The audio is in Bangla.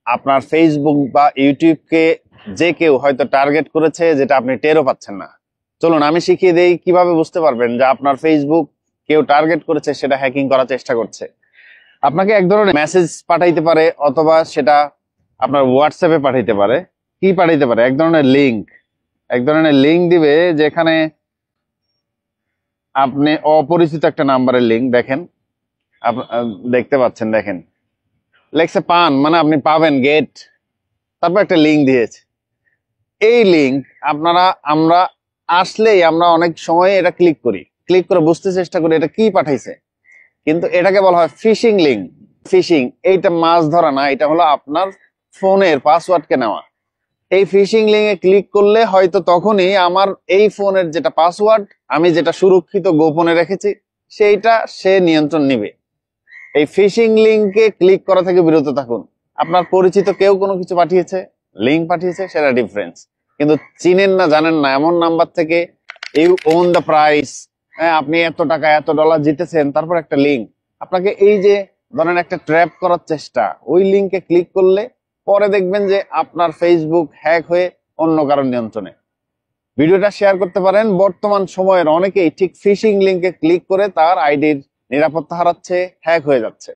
আপনার ফেসবুক বা ইউটিউবকে যে কেউ হয়তো টার্গেট করেছে, যেটা আপনি টেরও পাচ্ছেন না। চলুন আমি শিখিয়ে দেই কিভাবে বুঝতে পারবেন যে আপনার ফেসবুক কেউ টার্গেট করেছে, সেটা হ্যাকিং করার চেষ্টা করছে। আপনাকে এক ধরনের মেসেজ পাঠাইতে পারে, অথবা সেটা আপনার হোয়াটসঅ্যাপে পাঠাইতে পারে। কি পাঠাইতে পারে? এক ধরনের লিঙ্ক দিবে, যেখানে আপনি অপরিচিত একটা নাম্বারের লিঙ্ক দেখেন, দেখতে পাচ্ছেন, দেখেন লেখছে পান, মানে আপনি পাবেন গেট, তারপর একটা লিঙ্ক দিয়েছে। এই লিঙ্ক আমরা আসলেই আমরা অনেক সময় এটা ক্লিক করে বুঝতে চেষ্টা করি এটা কি পাঠাইছে, কিন্তু এটাকে বলা হয় ফিশিং লিঙ্ক। ফিশিং এইটা মাছ ধরা না, এটা হলো আপনার ফোনের পাসওয়ার্ডকে নেওয়া। এই ফিশিং লিঙ্কে ক্লিক করলে হয়তো তখনই আমার এই ফোনের যেটা পাসওয়ার্ড, আমি যেটা সুরক্ষিত গোপনে রেখেছি, সেইটা সে নিয়ন্ত্রণ নিবে। এই ফিশিং লিঙ্কে ক্লিক করা থেকে বিরত থাকুন। আপনার পরিচিত কেউ কোনো কিছু পাঠিয়েছে, লিঙ্ক পাঠিয়েছে, সেটা ডিফারেন্স, কিন্তু চিনেন না জানেন না এমন নাম্বার থেকে ইউ ওন দ্য প্রাইস, হ্যাঁ আপনি এত টাকা এত ডলার জিতেছেন, তারপর একটা লিঙ্ক আপনাকে এই যে ধরেন একটা ট্র্যাপ করার চেষ্টা। ওই লিঙ্কে ক্লিক করলে পরে দেখবেন যে আপনার ফেসবুক হ্যাক হয়ে অন্য কারোর নিয়ন্ত্রণে। ভিডিওটা শেয়ার করতে পারেন। বর্তমান সময়ের অনেকেই ঠিক ফিশিং লিঙ্কে ক্লিক করে তার আইডির নিরাপত্তা হারাচ্ছে, হ্যাক হয়ে যাচ্ছে।